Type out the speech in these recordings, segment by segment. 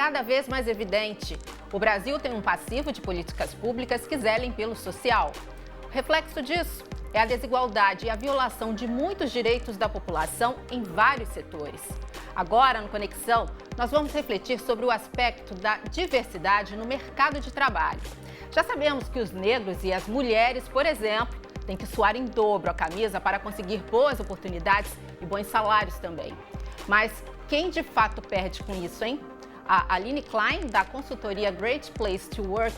cada vez mais evidente. O Brasil tem um passivo de políticas públicas que zelem pelo social. O reflexo disso é a desigualdade e a violação de muitos direitos da população em vários setores. Agora, no Conexão, nós vamos refletir sobre o aspecto da diversidade no mercado de trabalho. Já sabemos que os negros e as mulheres, por exemplo, têm que suar em dobro a camisa para conseguir boas oportunidades e bons salários também. Mas quem de fato perde com isso, hein? A Aline Klein, da consultoria Great Place to Work,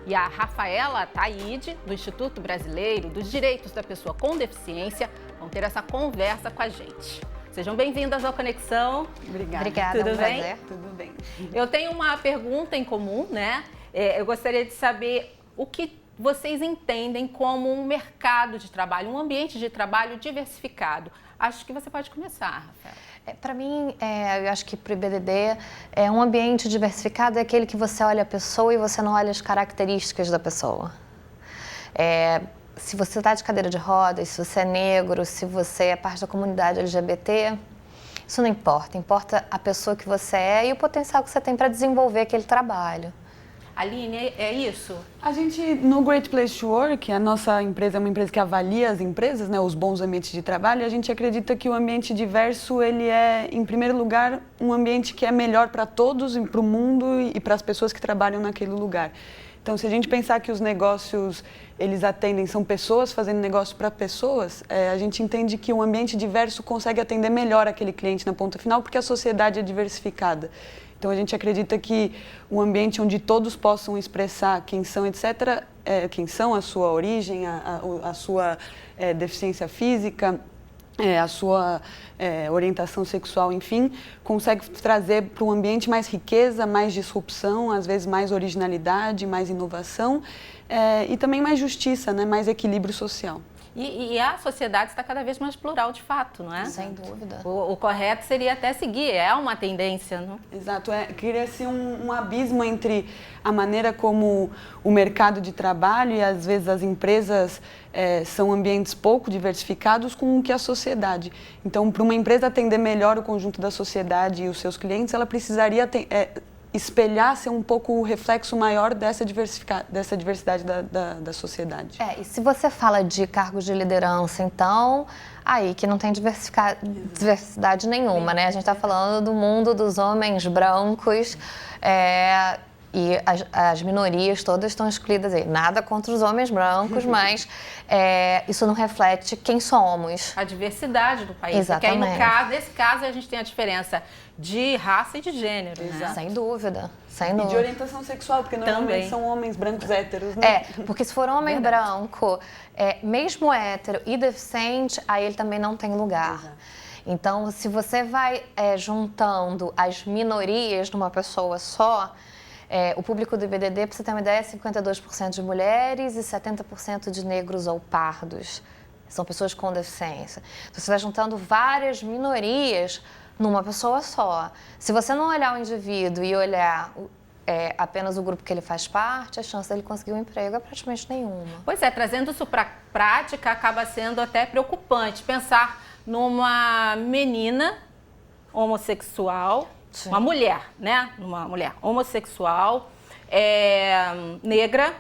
e a Rafaela Taide, do Instituto Brasileiro dos Direitos da Pessoa com Deficiência, vão ter essa conversa com a gente. Sejam bem-vindas ao Conexão. Obrigada, Tudo bem? Prazer. Tudo bem. Eu tenho uma pergunta em comum, né? Eu gostaria de saber o que vocês entendem como um mercado de trabalho, um ambiente de trabalho diversificado. Acho que você pode começar, Rafaela. Para mim, eu acho que para o IBDD, um ambiente diversificado é aquele que você olha a pessoa e você não olha as características da pessoa. Se você está de cadeira de rodas, se você é negro, se você é parte da comunidade LGBT, isso não importa. Importa a pessoa que você é e o potencial que você tem para desenvolver aquele trabalho. Aline, é isso? A gente, no Great Place to Work, a nossa empresa é uma empresa que avalia as empresas, né, os bons ambientes de trabalho, e a gente acredita que o ambiente diverso, ele é, em primeiro lugar, um ambiente que é melhor para todos, para o mundo e para as pessoas que trabalham naquele lugar. Então, se a gente pensar que os negócios, eles atendem, são pessoas fazendo negócio para pessoas, a gente entende que um ambiente diverso consegue atender melhor aquele cliente na ponta final, porque a sociedade é diversificada. Então, a gente acredita que um ambiente onde todos possam expressar quem são, etc., quem são, a sua origem, a sua deficiência física, a sua orientação sexual, enfim, consegue trazer para um ambiente mais riqueza, mais disrupção, às vezes mais originalidade, mais inovação e também mais justiça, né? Mais equilíbrio social. E a sociedade está cada vez mais plural, de fato, não é? Sem dúvida. O correto seria até seguir, é uma tendência, não? Exato, cria-se um abismo entre a maneira como o mercado de trabalho e às vezes as empresas são ambientes pouco diversificados com o que a sociedade. Então, para uma empresa atender melhor o conjunto da sociedade e os seus clientes, ela precisaria espelhar, ser um pouco o reflexo maior dessa diversidade da sociedade. E se você fala de cargos de liderança, então, aí que não tem diversidade nenhuma, né? A gente está falando do mundo dos homens brancos e as minorias todas estão excluídas aí. Nada contra os homens brancos, mas isso não reflete quem somos. A diversidade do país. Exatamente. Porque aí, nesse caso, a gente tem a diferença de raça e de gênero, né? Sem dúvida, sem E dúvida. de orientação sexual, porque normalmente Também. são homens brancos héteros, né? Porque se for homem branco, mesmo hétero e deficiente, aí ele também não tem lugar. Exato. Então, se você vai juntando as minorias numa pessoa só, o público do IBDD, para você ter uma ideia, é 52% de mulheres e 70% de negros ou pardos. São pessoas com deficiência. Então, você está juntando várias minorias numa pessoa só. Se você não olhar o indivíduo e olhar apenas o grupo que ele faz parte, a chance dele conseguir um emprego é praticamente nenhuma. Pois é, trazendo isso para a prática, acaba sendo até preocupante pensar numa menina homossexual, sim, uma mulher, né? Uma mulher homossexual, negra,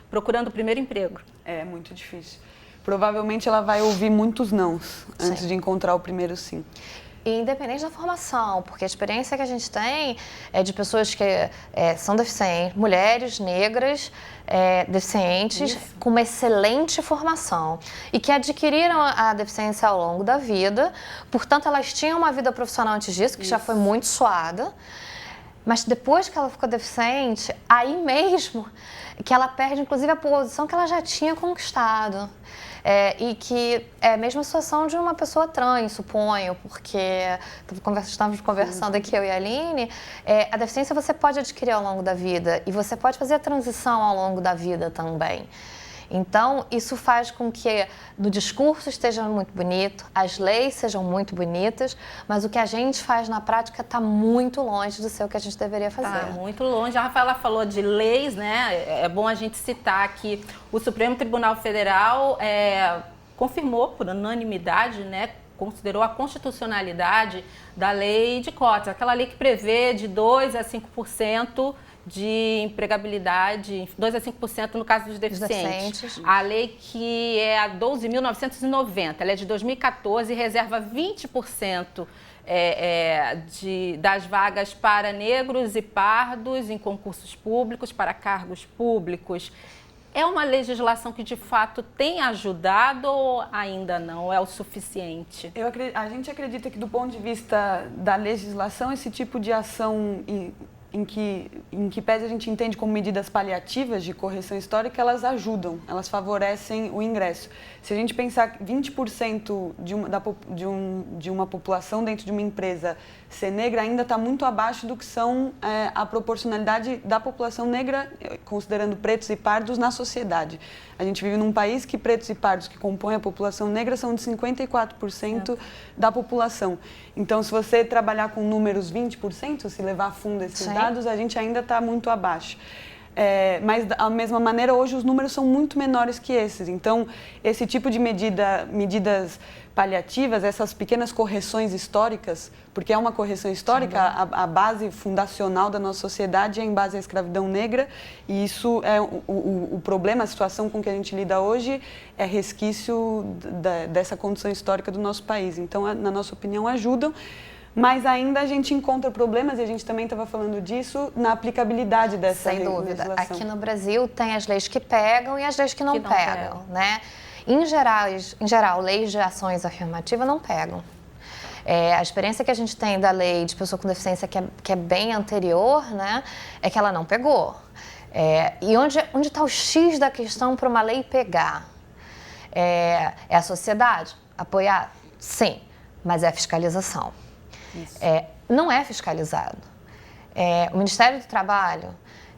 procurando o primeiro emprego. É muito difícil. Provavelmente ela vai ouvir muitos nãos antes de encontrar o primeiro sim. E independente da formação, porque a experiência que a gente tem é de pessoas que são deficientes, mulheres negras deficientes, isso, com uma excelente formação e que adquiriram a deficiência ao longo da vida, portanto elas tinham uma vida profissional antes disso, que isso já foi muito suada, mas depois que ela ficou deficiente, aí mesmo que ela perde inclusive a posição que ela já tinha conquistado. E que é a mesma situação de uma pessoa trans, suponho, porque estávamos conversando aqui, eu e a Aline, a deficiência você pode adquirir ao longo da vida e você pode fazer a transição ao longo da vida também. Então, isso faz com que no discurso esteja muito bonito, as leis sejam muito bonitas, mas o que a gente faz na prática está muito longe de ser o que a gente deveria fazer. Está muito longe. A Rafaela falou de leis, né? É bom a gente citar que o Supremo Tribunal Federal confirmou por unanimidade, né, considerou a constitucionalidade da lei de cotas, aquela lei que prevê de 2% a 5% de empregabilidade, 2% a 5% no caso dos deficientes. A lei que é a 12.990, ela é de 2014 e reserva 20% das vagas para negros e pardos em concursos públicos, para cargos públicos. É uma legislação que, de fato, tem ajudado ou ainda não? É o suficiente? A gente acredita que, do ponto de vista da legislação, esse tipo de ação em que pese a gente entende como medidas paliativas de correção histórica, elas ajudam, elas favorecem o ingresso. Se a gente pensar 20% de uma população dentro de uma empresa ser negra, ainda está muito abaixo do que são a proporcionalidade da população negra, considerando pretos e pardos, na sociedade. A gente vive num país que pretos e pardos que compõem a população negra são de 54% da população. Então, se você trabalhar com números 20%, se levar a fundo esses dados, a gente ainda está muito abaixo. Mas, da mesma maneira, hoje os números são muito menores que esses. Então, esse tipo de medidas paliativas, essas pequenas correções históricas, porque é uma correção histórica, a base fundacional da nossa sociedade é em base à escravidão negra, e isso é o problema, a situação com que a gente lida hoje é resquício dessa condição histórica do nosso país. Então, na nossa opinião, ajudam. Mas ainda a gente encontra problemas, e a gente também estava falando disso, na aplicabilidade dessa legislação. Sem dúvida. Aqui no Brasil tem as leis que pegam e as leis que não pegam, né? Em geral, leis de ações afirmativas não pegam. A experiência que a gente tem da lei de pessoa com deficiência, que é bem anterior, né, é que ela não pegou. E onde está o X da questão para uma lei pegar? É a sociedade apoiar? Sim, mas é a fiscalização. Não é fiscalizado. O Ministério do Trabalho,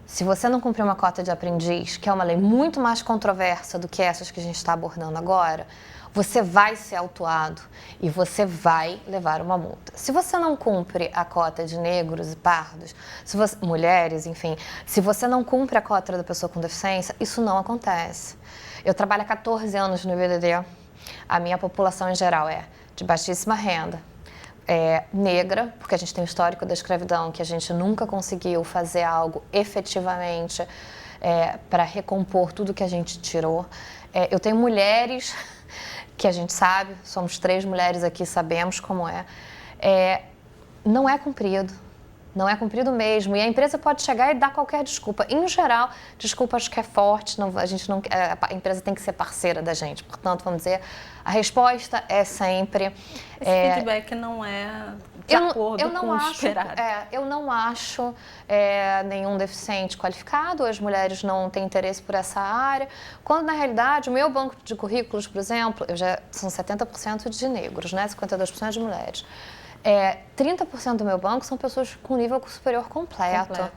se você não cumprir uma cota de aprendiz, que é uma lei muito mais controversa do que essas que a gente está abordando agora, você vai ser autuado e você vai levar uma multa. Se você não cumpre a cota de negros e pardos, mulheres, enfim, se você não cumpre a cota da pessoa com deficiência, isso não acontece. Eu trabalho há 14 anos no IBDD, a minha população em geral é de baixíssima renda, negra, porque a gente tem o histórico da escravidão, que a gente nunca conseguiu fazer algo efetivamente para recompor tudo que a gente tirou. Eu tenho mulheres que a gente sabe, somos 3 mulheres aqui, sabemos como não é cumprido. Não é cumprido mesmo. E a empresa pode chegar e dar qualquer desculpa. Em geral, desculpa acho que é forte, a empresa tem que ser parceira da gente. Portanto, vamos dizer, a resposta é sempre... Esse feedback não é de acordo com o esperado. Eu não acho nenhum deficiente qualificado, as mulheres não têm interesse por essa área, quando na realidade o meu banco de currículos, por exemplo, são 70% de negros, né? 52% de mulheres. 30% do meu banco são pessoas com nível superior completo,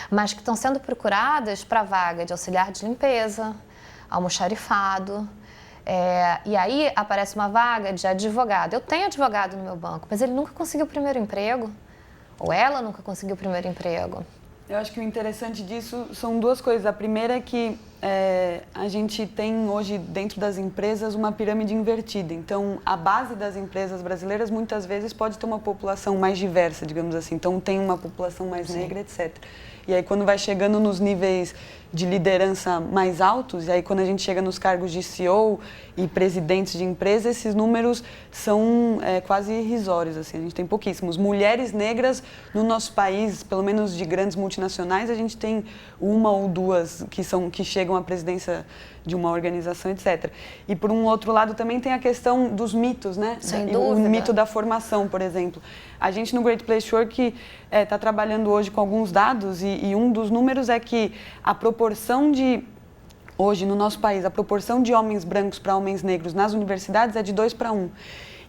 mas que estão sendo procuradas para vaga de auxiliar de limpeza, almoxarifado, e aí aparece uma vaga de advogado. Eu tenho advogado no meu banco, mas ele nunca conseguiu o primeiro emprego, ou ela nunca conseguiu o primeiro emprego. Eu acho que o interessante disso são 2 coisas. A primeira é que a gente tem hoje dentro das empresas uma pirâmide invertida. Então, a base das empresas brasileiras muitas vezes pode ter uma população mais diversa, digamos assim. Então, tem uma população mais negra, etc. E aí, quando vai chegando nos níveis de liderança mais altos, e aí quando a gente chega nos cargos de CEO e presidentes de empresa, esses números são quase irrisórios, assim, a gente tem pouquíssimos. Mulheres negras no nosso país, pelo menos de grandes multinacionais, a gente tem 1 ou 2 que chegam à presidência de uma organização, etc. E por um outro lado também tem a questão dos mitos, né? Sem dúvida. O mito da formação, por exemplo. A gente no Great Place to Work está trabalhando hoje com alguns dados e um dos números é que a proporção hoje no nosso país, a proporção de homens brancos para homens negros nas universidades é de 2:1.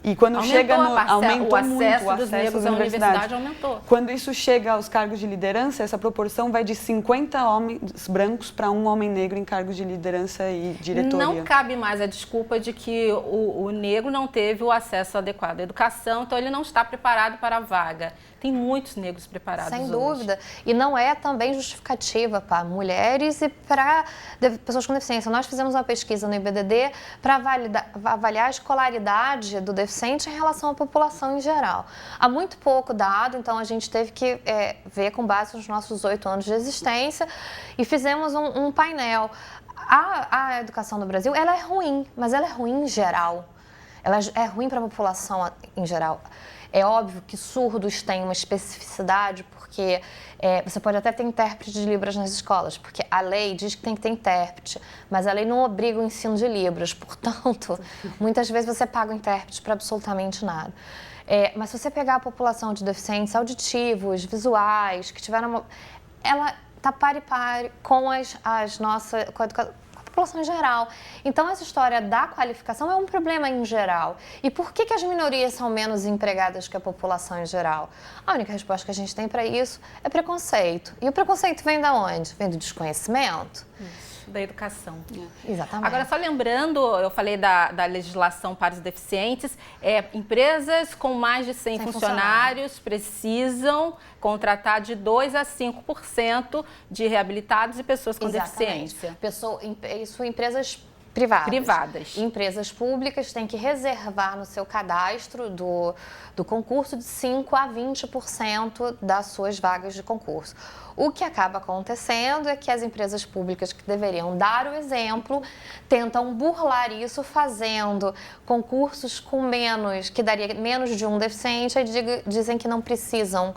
E quando aumentou o acesso dos negros à universidade aumentou. Quando isso chega aos cargos de liderança, essa proporção vai de 50 homens brancos para 1 homem negro em cargos de liderança e diretoria. Não cabe mais a desculpa de que o negro não teve o acesso adequado à educação, então ele não está preparado para a vaga. Tem muitos negros preparados Sem dúvida. E não é também justificativa para mulheres e para pessoas com deficiência. Nós fizemos uma pesquisa no IBDD para avaliar a escolaridade do deficiente deficiente em relação à população em geral. Há muito pouco dado, então a gente teve que ver com base nos nossos 8 anos de existência e fizemos um painel. A educação no Brasil, ela é ruim, mas ela é ruim em geral. Ela é ruim para a população em geral. É óbvio que surdos têm uma especificidade, porque você pode até ter intérprete de Libras nas escolas, porque a lei diz que tem que ter intérprete, mas a lei não obriga o ensino de Libras, portanto, muitas vezes você paga o intérprete para absolutamente nada. Mas se você pegar a população de deficientes auditivos, visuais, que tiveram ela está pare com com a população em geral. Então, essa história da qualificação é um problema em geral. E por que as minorias são menos empregadas que a população em geral? A única resposta que a gente tem para isso é preconceito. E o preconceito vem de onde? Vem do desconhecimento. Isso, da educação. Exatamente. Agora, só lembrando, eu falei da legislação para os deficientes, empresas com mais de 100 funcionários precisam contratar de 2% a 5% de reabilitados e pessoas com deficiência. Isso empresas privadas. Empresas públicas têm que reservar no seu cadastro do concurso de 5% a 20% das suas vagas de concurso. O que acaba acontecendo é que as empresas públicas que deveriam dar o exemplo tentam burlar isso fazendo concursos que daria menos de um deficiente, e dizem que não precisam.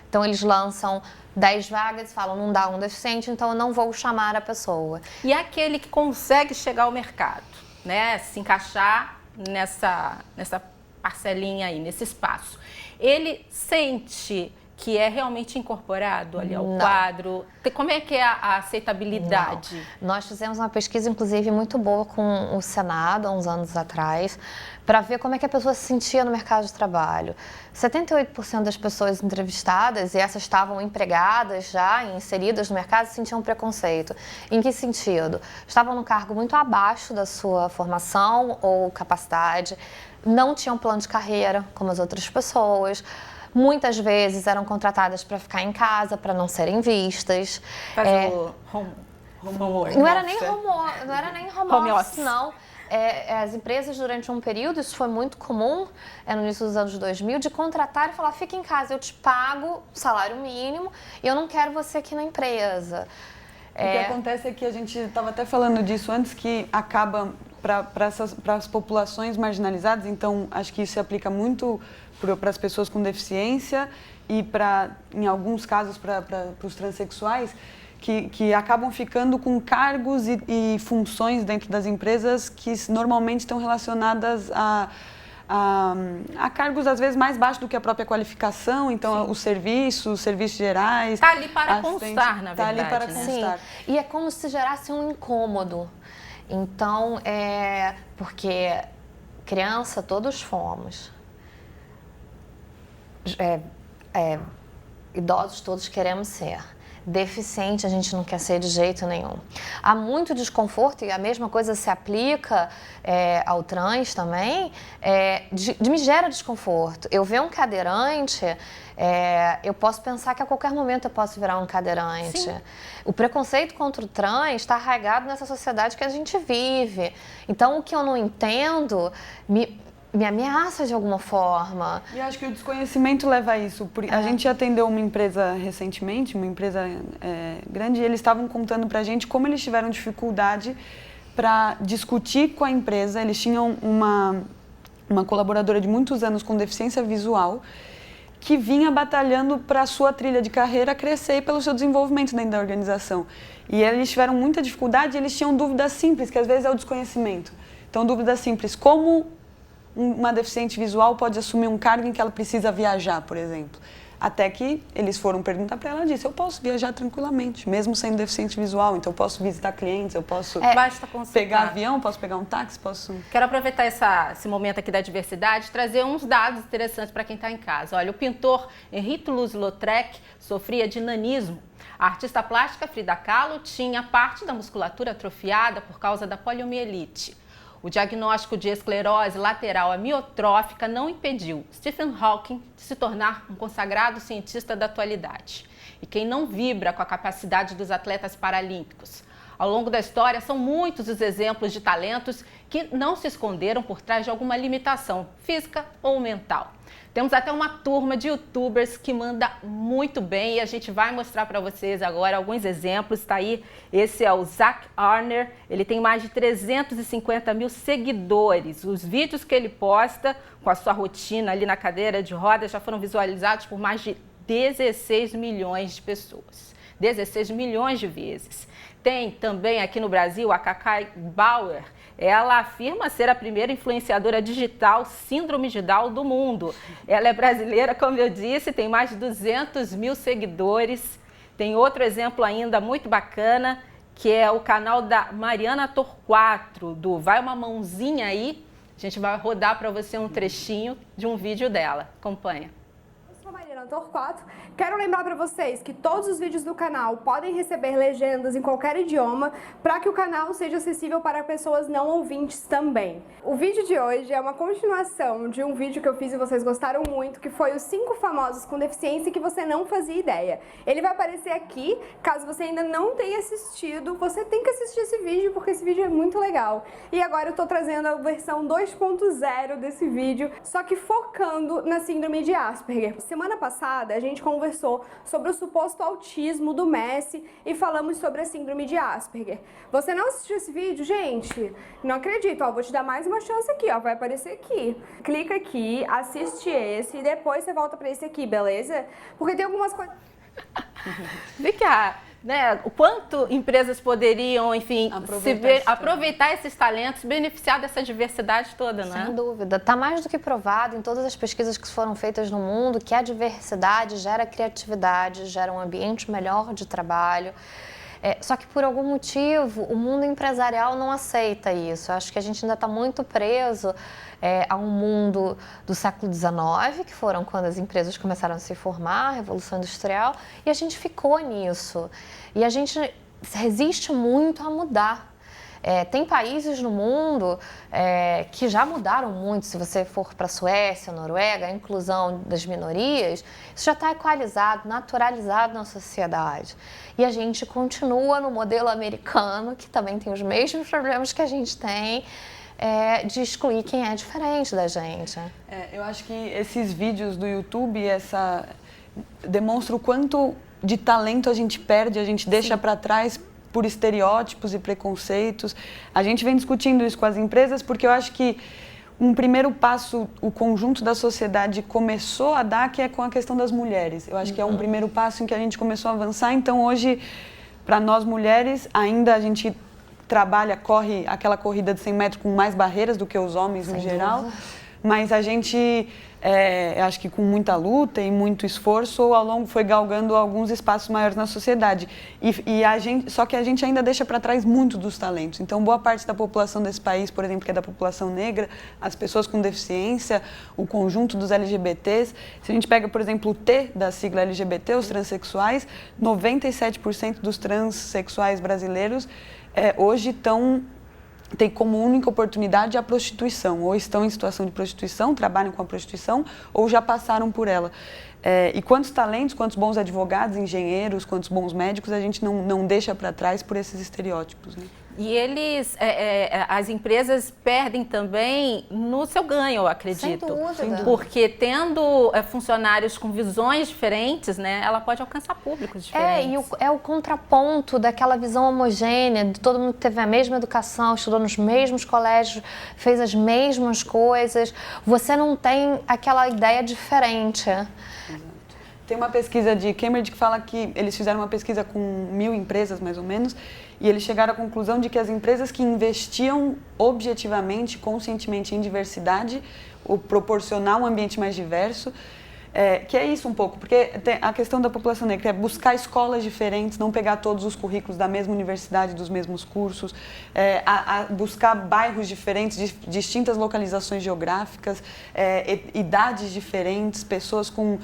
Então, eles lançam 10 vagas e falam, não dá um deficiente, então eu não vou chamar a pessoa. E aquele que consegue chegar ao mercado, né, se encaixar nessa parcelinha aí, nesse espaço, ele sente que é realmente incorporado ali ao quadro? Como é que é a aceitabilidade? Não. Nós fizemos uma pesquisa, inclusive, muito boa com o Senado, há uns anos atrás, para ver como é que a pessoa se sentia no mercado de trabalho. 78% das pessoas entrevistadas, e essas estavam empregadas já, inseridas no mercado, sentiam preconceito. Em que sentido? Estavam num cargo muito abaixo da sua formação ou capacidade, não tinham plano de carreira, como as outras pessoas. Muitas vezes eram contratadas para ficar em casa, para não serem vistas. Não era nem home office, não. As empresas, durante um período, isso foi muito comum, no início dos anos 2000, de contratar e falar, fica em casa, eu te pago o salário mínimo e eu não quero você aqui na empresa. O que acontece é que a gente estava até falando disso antes, que acaba para as populações marginalizadas, então acho que isso se aplica muito para as pessoas com deficiência e, em alguns casos, para os transexuais, que acabam ficando com cargos e funções dentro das empresas que normalmente estão relacionadas a cargos, às vezes, mais baixos do que a própria qualificação. Então, os serviços gerais... Está ali para constar, na verdade. Está ali para constar. Sim. E é como se gerasse um incômodo. Então, porque criança todos fomos. Idosos todos queremos ser. Deficiente a gente não quer ser de jeito nenhum. Há muito desconforto, e a mesma coisa se aplica ao trans também, me gera desconforto. Eu ver um cadeirante, eu posso pensar que a qualquer momento eu posso virar um cadeirante. Sim. O preconceito contra o trans está arraigado nessa sociedade que a gente vive. Então, o que eu não entendo me ameaça de alguma forma. E acho que o desconhecimento leva a isso. A gente atendeu uma empresa recentemente, uma empresa grande, e eles estavam contando pra gente como eles tiveram dificuldade para discutir com a empresa. Eles tinham uma colaboradora de muitos anos com deficiência visual que vinha batalhando para a sua trilha de carreira crescer e pelo seu desenvolvimento dentro da organização. E eles tiveram muita dificuldade e eles tinham dúvidas simples, que às vezes é o desconhecimento. Então, dúvidas simples, como uma deficiente visual pode assumir um cargo em que ela precisa viajar, por exemplo. Até que eles foram perguntar para ela, ela disse, eu posso viajar tranquilamente, mesmo sendo deficiente visual, então eu posso visitar clientes, eu posso pegar avião, posso pegar um táxi, posso... Quero aproveitar esse momento aqui da diversidade e trazer uns dados interessantes para quem está em casa. Olha, o pintor Henri Toulouse-Lautrec sofria de nanismo. A artista plástica Frida Kahlo tinha parte da musculatura atrofiada por causa da poliomielite. O diagnóstico de esclerose lateral amiotrófica não impediu Stephen Hawking de se tornar um consagrado cientista da atualidade. E quem não vibra com a capacidade dos atletas paralímpicos? Ao longo da história, são muitos os exemplos de talentos que não se esconderam por trás de alguma limitação física ou mental. Temos até uma turma de youtubers que manda muito bem e a gente vai mostrar para vocês agora alguns exemplos. Está aí, esse é o Zac Arner, ele tem mais de 350 mil seguidores. Os vídeos que ele posta com a sua rotina ali na cadeira de rodas já foram visualizados por mais de 16 milhões de pessoas. 16 milhões de vezes. Tem também aqui no Brasil a Cacai Bauer. Ela afirma ser a primeira influenciadora digital síndrome de Down do mundo. Ela é brasileira, como eu disse, tem mais de 200 mil seguidores. Tem outro exemplo ainda muito bacana, que é o canal da Mariana Torquato, do Vai Uma Mãozinha Aí. A gente vai rodar para você um trechinho de um vídeo dela. Acompanha. Mariana Torquato. Quero lembrar para vocês que todos os vídeos do canal podem receber legendas em qualquer idioma para que o canal seja acessível para pessoas não ouvintes também. O vídeo de hoje é uma continuação de um vídeo que eu fiz e vocês gostaram muito, que foi os 5 famosos com deficiência que você não fazia ideia. Ele vai aparecer aqui, caso você ainda não tenha assistido, você tem que assistir esse vídeo porque esse vídeo é muito legal. E agora eu tô trazendo a versão 2.0 desse vídeo, só que focando na síndrome de Asperger. Semana passada a gente conversou sobre o suposto autismo do Messi e falamos sobre a síndrome de Asperger. Você não assistiu esse vídeo, gente? Não acredito, ó, vou te dar mais uma chance aqui, ó, vai aparecer aqui. Clica aqui, assiste esse e depois você volta pra esse aqui, beleza? Porque tem algumas coisas... Vem cá, né? O quanto empresas poderiam, enfim, aproveitar esses talentos, beneficiar dessa diversidade toda, né? Sem dúvida. Está mais do que provado em todas as pesquisas que foram feitas no mundo que a diversidade gera criatividade, gera um ambiente melhor de trabalho. Só que por algum motivo o mundo empresarial não aceita isso. Acho que a gente ainda está muito preso a um mundo do século XIX, que foram quando as empresas começaram a se formar, a Revolução Industrial, e a gente ficou nisso. E a gente resiste muito a mudar. Tem países no mundo que já mudaram muito. Se você for para a Suécia, Noruega, a inclusão das minorias, isso já está equalizado, naturalizado na sociedade. E a gente continua no modelo americano, que também tem os mesmos problemas que a gente tem, de excluir quem é diferente da gente. Eu acho que esses vídeos do YouTube demonstram o quanto de talento a gente perde, a gente deixa para trás por estereótipos e preconceitos. A gente vem discutindo isso com as empresas porque eu acho que um primeiro passo o conjunto da sociedade começou a dar, que é com a questão das mulheres. Eu acho que é um primeiro passo em que a gente começou a avançar. Então hoje, para nós mulheres, ainda a gente corre aquela corrida de 100 metros com mais barreiras do que os homens no geral. Mas a gente, acho que com muita luta e muito esforço, ao longo foi galgando alguns espaços maiores na sociedade. Só que a gente ainda deixa para trás muito dos talentos. Então, boa parte da população desse país, por exemplo, que é da população negra, as pessoas com deficiência, o conjunto dos LGBTs. Se a gente pega, por exemplo, o T da sigla LGBT, os transexuais, 97% dos transexuais brasileiros hoje tem como única oportunidade a prostituição, ou estão em situação de prostituição, trabalham com a prostituição, ou já passaram por ela. E quantos talentos, quantos bons advogados, engenheiros, quantos bons médicos a gente não deixa para trás por esses estereótipos, né? E as empresas perdem também no seu ganho, eu acredito. Sem dúvida. Porque tendo funcionários com visões diferentes, né, ela pode alcançar públicos diferentes. É o contraponto daquela visão homogênea, de todo mundo que teve a mesma educação, estudou nos mesmos colégios, fez as mesmas coisas. Você não tem aquela ideia diferente. Tem uma pesquisa de Cambridge que fala que eles fizeram uma pesquisa com 1000 empresas, mais ou menos, e eles chegaram à conclusão de que as empresas que investiam objetivamente, conscientemente em diversidade, ou proporcionar um ambiente mais diverso, que é isso um pouco, porque tem a questão da população negra, é buscar escolas diferentes, não pegar todos os currículos da mesma universidade, dos mesmos cursos, buscar bairros diferentes, distintas localizações geográficas, idades diferentes, pessoas com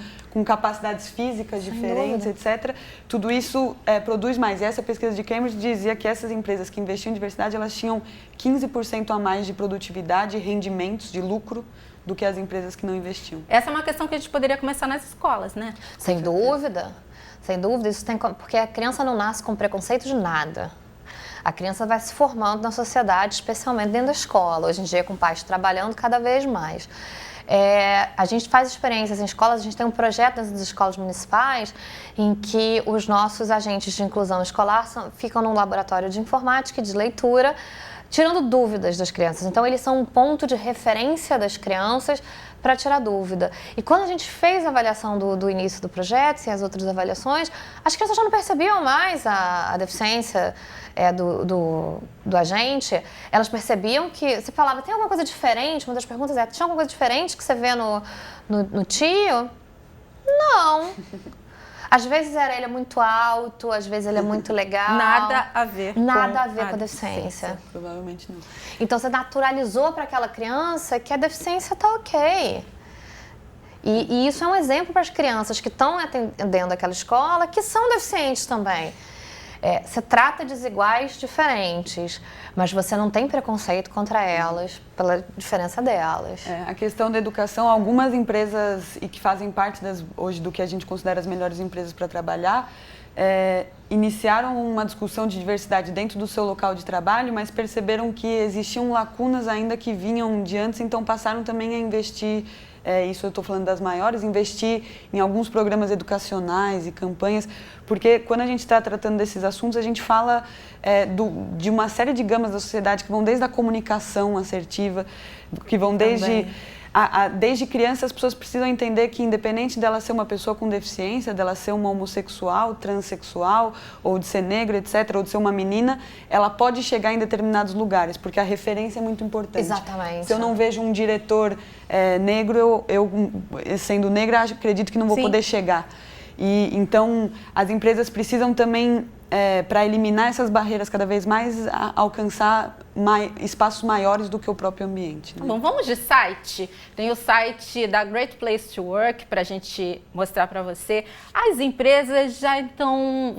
capacidades físicas diferentes, etc. Tudo isso produz mais. E essa pesquisa de Cambridge dizia que essas empresas que investiam em diversidade, elas tinham 15% a mais de produtividade e rendimentos de lucro do que as empresas que não investiam. Essa é uma questão que a gente poderia começar nas escolas, né? Sem dúvida. Sem dúvida. Isso porque a criança não nasce com preconceito de nada. A criança vai se formando na sociedade, especialmente dentro da escola. Hoje em dia, com pais trabalhando cada vez mais. A gente faz experiências em escolas, a gente tem um projeto dentro das escolas municipais em que os nossos agentes de inclusão escolar ficam num laboratório de informática e de leitura, tirando dúvidas das crianças. Então, eles são um ponto de referência das crianças para tirar dúvida. E quando a gente fez a avaliação do início do projeto e as outras avaliações, as crianças já não percebiam mais a deficiência do agente. Elas percebiam que, você falava, tem alguma coisa diferente? Uma das perguntas é, tinha alguma coisa diferente que você vê no tio? Não. Às vezes ele é muito alto, às vezes ele é muito legal. Nada a ver com a deficiência. Provavelmente não. Então você naturalizou para aquela criança que a deficiência está ok. E isso é um exemplo para as crianças que estão atendendo aquela escola, que são deficientes também. Você trata desiguais diferentes, mas você não tem preconceito contra elas pela diferença delas. A questão da educação, algumas empresas e que fazem parte hoje do que a gente considera as melhores empresas para trabalhar, iniciaram uma discussão de diversidade dentro do seu local de trabalho, mas perceberam que existiam lacunas ainda que vinham de antes, então passaram também a investir, isso eu estou falando das maiores, investir em alguns programas educacionais e campanhas, porque quando a gente está tratando desses assuntos, a gente fala de uma série de gamas da sociedade que vão desde a comunicação assertiva, que vão desde criança. As pessoas precisam entender que, independente dela ser uma pessoa com deficiência, dela ser uma homossexual, transexual, ou de ser negra, etc., ou de ser uma menina, ela pode chegar em determinados lugares, porque a referência é muito importante. Exatamente. Se eu não vejo um diretor negro, eu sendo negra, acredito que não vou poder chegar. E então, as empresas precisam também, para eliminar essas barreiras cada vez mais, alcançar espaços maiores do que o próprio ambiente. Né? Bom, vamos de site. Tem o site da Great Place to Work para a gente mostrar para você. As empresas já estão,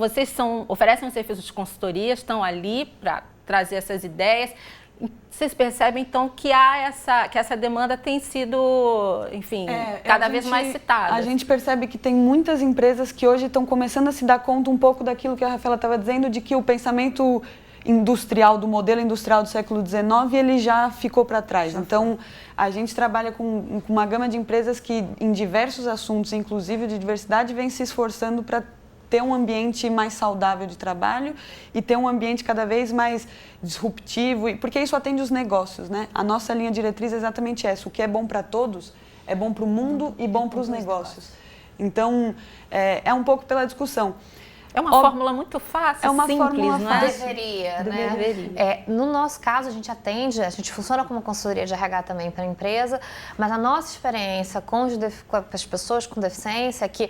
oferecem um serviço de consultoria, estão ali para trazer essas ideias. Vocês percebem, então, que essa demanda tem sido, enfim, cada vez mais citada. A gente percebe que tem muitas empresas que hoje estão começando a se dar conta um pouco daquilo que a Rafaela estava dizendo, de que o pensamento industrial, do modelo industrial do século XIX, ele já ficou para trás. Então, a gente trabalha com uma gama de empresas que, em diversos assuntos, inclusive de diversidade, vem se esforçando para ter um ambiente mais saudável de trabalho e ter um ambiente cada vez mais disruptivo, porque isso atende os negócios, né? A nossa linha diretriz é exatamente essa: o que é bom para todos é bom para o mundo e bom para os negócios. Então, é um pouco pela discussão. É uma fórmula muito fácil, simples, fórmula não é? Deveria, né? No nosso caso, a gente funciona como consultoria de RH também para a empresa, mas a nossa experiência com as pessoas com deficiência é que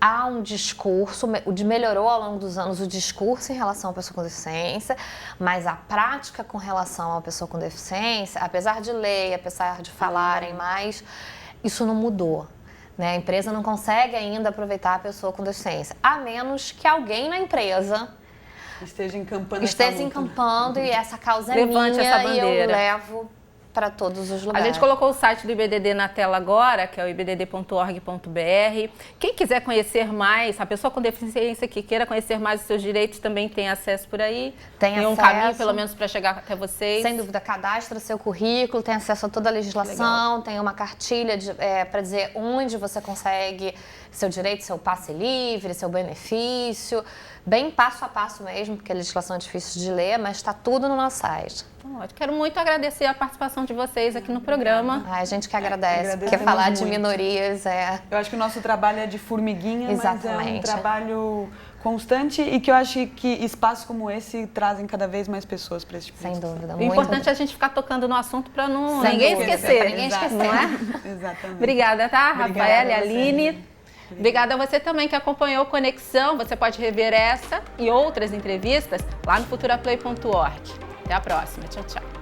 há um discurso, melhorou ao longo dos anos o discurso em relação à pessoa com deficiência, mas a prática com relação à pessoa com deficiência, apesar de lei, apesar de falarem mais, isso não mudou. Né? A empresa não consegue ainda aproveitar a pessoa com deficiência, a menos que alguém na empresa esteja encampando e essa causa é Levante minha essa bandeira. E eu levo para todos os lugares. A gente colocou o site do IBDD na tela agora, que é o ibdd.org.br. Quem quiser conhecer mais, a pessoa com deficiência que queira conhecer mais os seus direitos também tem acesso por aí? Tem um caminho, pelo menos, para chegar até vocês? Sem dúvida, cadastra seu currículo, tem acesso a toda a legislação, tem uma cartilha para dizer onde você consegue seu direito, seu passe livre, seu benefício, bem passo a passo mesmo, porque a legislação é difícil de ler, mas está tudo no nosso site. Quero muito agradecer a participação de vocês aqui no programa. A gente que agradece, porque falar de minorias Eu acho que o nosso trabalho é de formiguinha, Exatamente. Mas é um trabalho constante e que eu acho que espaços como esse trazem cada vez mais pessoas para esse tipo de Sem dúvida. O importante é a gente ficar tocando no assunto para ninguém esquecer. Pra ninguém esquecer, não é? Exatamente. Obrigada, tá? Rafaela e a você. Aline. Obrigada a você também que acompanhou o Conexão. Você pode rever essa e outras entrevistas lá no futuraplay.org. Até a próxima. Tchau, tchau.